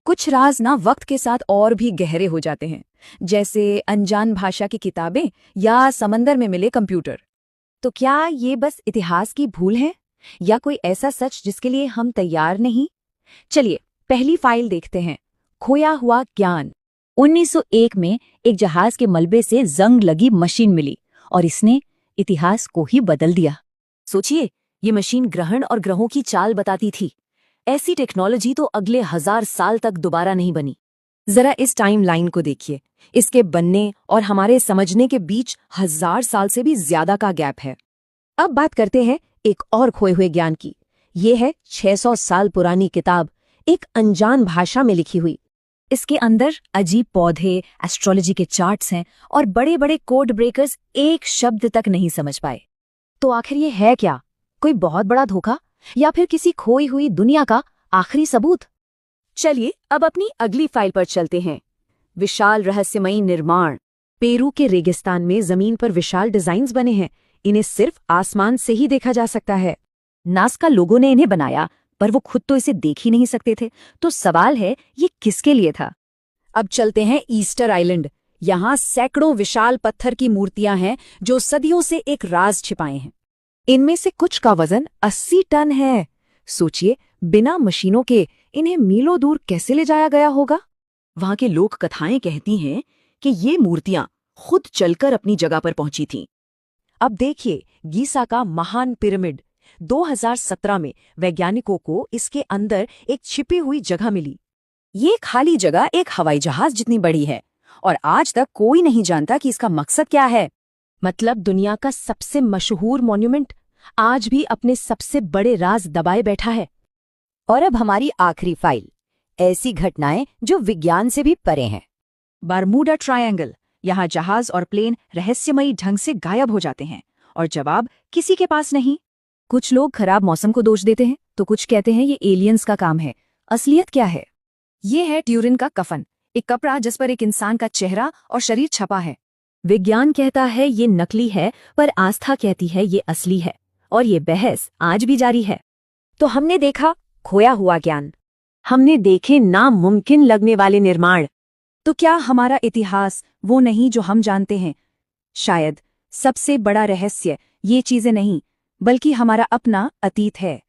कुछ राज ना वक्त के साथ और भी गहरे हो जाते हैं, जैसे अनजान भाषा की किताबें या समंदर में मिले कंप्यूटर। तो क्या ये बस इतिहास की भूल है या कोई ऐसा सच जिसके लिए हम तैयार नहीं? चलिए पहली फाइल देखते हैं, खोया हुआ ज्ञान। 1901 में एक जहाज के मलबे से जंग लगी मशीन मिली और इसने इतिहास को ही बदल दिया। सोचिए, ये मशीन ग्रहण और ग्रहों की चाल बताती थी। ऐसी टेक्नोलॉजी तो अगले 1000 साल तक दोबारा नहीं बनी। जरा इस टाइम लाइन को देखिए, इसके बनने और हमारे समझने के बीच 1000 साल से भी ज्यादा का गैप है। अब बात करते हैं एक और खोए हुए ज्ञान की। ये है 600 साल पुरानी किताब, एक अनजान भाषा में लिखी हुई। इसके अंदर अजीब पौधे, एस्ट्रोलॉजी के चार्ट्स हैं और बड़े बड़े कोड ब्रेकर्स एक शब्द तक नहीं समझ पाए। तो आखिर ये है क्या? कोई बहुत बड़ा धोखा या फिर किसी खोई हुई दुनिया का आखिरी सबूत? चलिए अब अपनी अगली फाइल पर चलते हैं। विशाल रहस्यमयी निर्माण। पेरू के रेगिस्तान में जमीन पर विशाल डिजाइन्स बने हैं। इन्हें सिर्फ आसमान से ही देखा जा सकता है। नासा लोगों ने इन्हें बनाया, पर वो खुद तो इसे देख ही नहीं सकते थे। तो सवाल है, ये किसके लिए था? अब चलते हैं ईस्टर आइलैंड। यहाँ सैकड़ों विशाल पत्थर की मूर्तियां हैं जो सदियों से एक राज छिपाए हैं। इनमें से कुछ का वजन 80 टन है। सोचिए, बिना मशीनों के इन्हें मीलों दूर कैसे ले जाया गया होगा? वहां के लोक कथाएं कहती हैं कि ये मूर्तियां खुद चलकर अपनी जगह पर पहुंची थीं। अब देखिए गीसा का महान पिरामिड। 2017 में वैज्ञानिकों को इसके अंदर एक छिपी हुई जगह मिली। ये खाली जगह एक हवाई जहाज जितनी बड़ी है और आज तक कोई नहीं जानता कि इसका मकसद क्या है। मतलब दुनिया का सबसे मशहूर मॉन्यूमेंट आज भी अपने सबसे बड़े राज दबाए बैठा है। और अब हमारी आखिरी फाइल, ऐसी घटनाएं जो विज्ञान से भी परे हैं। Bermuda triangle. यहाँ जहाज और प्लेन रहस्यमयी ढंग से गायब हो जाते हैं और जवाब किसी के पास नहीं। कुछ लोग खराब मौसम को दोष देते हैं तो कुछ कहते हैं ये एलियंस का काम है। असलियत क्या है? ये है ट्यूरिन का कफन, एक कपड़ा जिस पर एक इंसान का चेहरा और शरीर छपा है। विज्ञान कहता है ये नकली है, पर आस्था कहती है ये असली है, और ये बहस आज भी जारी है। तो हमने देखा खोया हुआ ज्ञान, हमने देखे नामुमकिन लगने वाले निर्माण। तो क्या हमारा इतिहास वो नहीं जो हम जानते हैं? शायद सबसे बड़ा रहस्य ये चीजें नहीं, बल्कि हमारा अपना अतीत है।